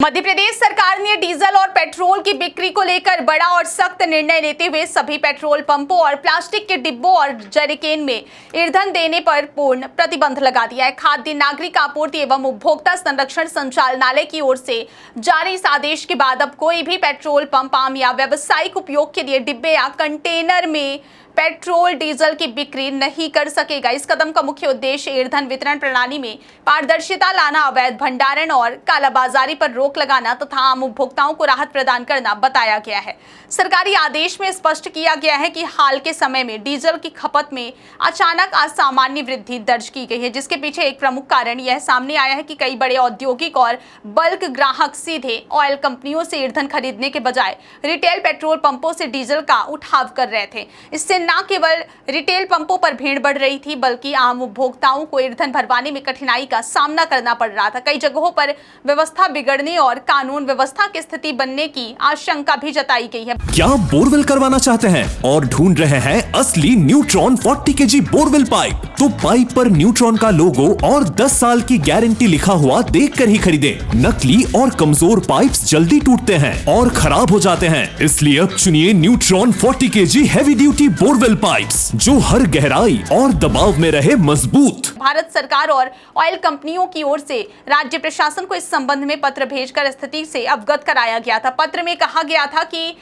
मध्य प्रदेश सरकार ने डीजल और पेट्रोल की बिक्री को लेकर बड़ा और सख्त निर्णय लेते हुए सभी पेट्रोल पंपों और प्लास्टिक के डिब्बों और जरिकेन में ईंधन देने पर पूर्ण प्रतिबंध लगा दिया है। खाद्य नागरिक आपूर्ति एवं उपभोक्ता संरक्षण संचालनालय की ओर से जारी इस आदेश के बाद अब कोई भी पेट्रोल पंप आम या व्यावसायिक उपयोग के लिए डिब्बे या कंटेनर में पेट्रोल डीजल की बिक्री नहीं कर सकेगा। इस कदम का मुख्य उद्देश्य ईंधन वितरण प्रणाली में पारदर्शिता लाना, अवैध भंडारण और कालाबाजारी पर रोक लगाना तथा आम उपभोक्ताओं को राहत प्रदान करना बताया गया है। सरकारी आदेश में स्पष्ट किया गया है कि हाल के समय में डीजल की खपत में अचानक असामान्य वृद्धि दर्ज की गई है, जिसके पीछे एक प्रमुख कारण यह सामने आया है कि कई बड़े औद्योगिक और बल्क ग्राहक सीधे ऑयल कंपनियों से ईंधन खरीदने के बजाय रिटेल पेट्रोल पंपों से डीजल का उठाव कर रहे थे। इससे न केवल रिटेल पंपों पर भीड़ बढ़ रही थी, बल्कि आम उपभोक्ताओं को ईंधन भरवाने में कठिनाई का सामना करना पड़ रहा था। कई जगहों पर व्यवस्था बिगड़ने और कानून व्यवस्था की स्थिति बनने की आशंका भी जताई गई है। क्या आप बोरवेल करवाना चाहते हैं और ढूंढ रहे हैं असली न्यूट्रॉन 40 kg बोरवेल पाइप? तो पाइप पर न्यूट्रॉन का लोगो और 10 साल की गारंटी लिखा हुआ देखकर ही खरीदें। नकली और कमजोर पाइप्स जल्दी टूटते हैं और खराब हो जाते हैं, इसलिए अब चुनिए neutron 40 kg heavy duty borewell pipes, जो हर गहराई और दबाव में रहे मजबूत। भारत सरकार और ऑयल कंपनियों की ओर से राज्य प्रशासन को इस संबंध में पत्र भेजकर स्थिति से अवगत कराया गया था। पत्र में कहा गया था कि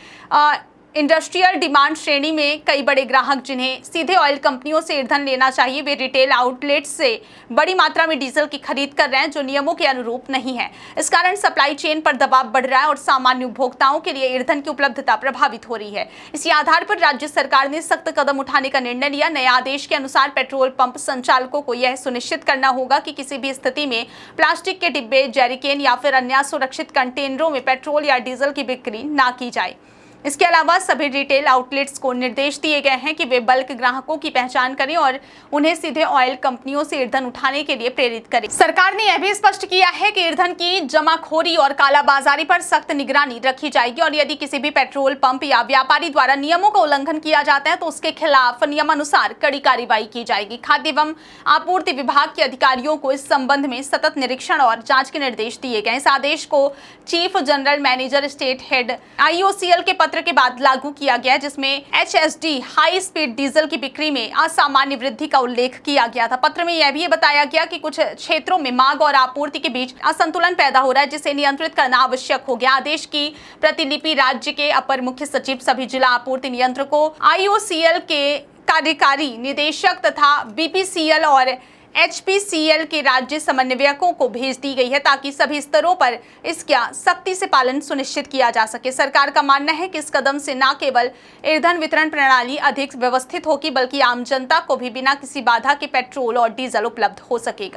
इंडस्ट्रियल डिमांड श्रेणी में कई बड़े ग्राहक जिन्हें सीधे ऑयल कंपनियों से ईंधन लेना चाहिए, वे रिटेल आउटलेट्स से बड़ी मात्रा में डीजल की खरीद कर रहे हैं, जो नियमों के अनुरूप नहीं है। इस कारण सप्लाई चेन पर दबाव बढ़ रहा है और सामान्य उपभोक्ताओं के लिए ईंधन की उपलब्धता प्रभावित हो रही है। इसी आधार पर राज्य सरकार ने सख्त कदम उठाने का निर्णय लिया। नए आदेश के अनुसार पेट्रोल पंप संचालकों को यह सुनिश्चित करना होगा कि किसी भी स्थिति में प्लास्टिक के डिब्बे, जैरिकेन या फिर अन्य सुरक्षित कंटेनरों में पेट्रोल या डीजल की बिक्री न की जाए। इसके अलावा सभी रिटेल आउटलेट्स को निर्देश दिए गए हैं कि वे बल्क ग्राहकों की पहचान करें और उन्हें सीधे ऑयल कंपनियों से ईंधन उठाने के लिए प्रेरित करें। सरकार ने यह भी स्पष्ट किया है कि ईंधन की जमाखोरी और कालाबाजारी पर सख्त निगरानी रखी जाएगी और यदि किसी भी पेट्रोल पंप या व्यापारी द्वारा नियमों का उल्लंघन किया जाता है तो उसके खिलाफ नियमानुसार कड़ी कार्रवाई की जाएगी। खाद्य एवं आपूर्ति विभाग के अधिकारियों को इस संबंध में सतत निरीक्षण और जाँच के निर्देश दिए गए। इस आदेश को chief general manager state head IOCL के पत्र के बाद लागू किया गया, जिसमें HSD हाई स्पीड डीजल की बिक्री में असामान्य वृद्धि का उल्लेख किया गया था। पत्र में यह भी बताया गया कि कुछ क्षेत्रों में मांग और आपूर्ति के बीच असंतुलन पैदा हो रहा है, जिसे नियंत्रित करना आवश्यक हो गया। आदेश की प्रतिलिपि राज्य के अपर मुख्य सचिव, सभी जिला आपूर्ति नियंत्रकों, IOCL के कार्यकारी निदेशक तथा BPCL और HPCL के राज्य समन्वयकों को भेज दी गई है, ताकि सभी स्तरों पर इसका सख्ती से पालन सुनिश्चित किया जा सके। सरकार का मानना है कि इस कदम से न केवल ईंधन वितरण प्रणाली अधिक व्यवस्थित होगी, बल्कि आम जनता को भी बिना किसी बाधा के पेट्रोल और डीजल उपलब्ध हो सकेगा।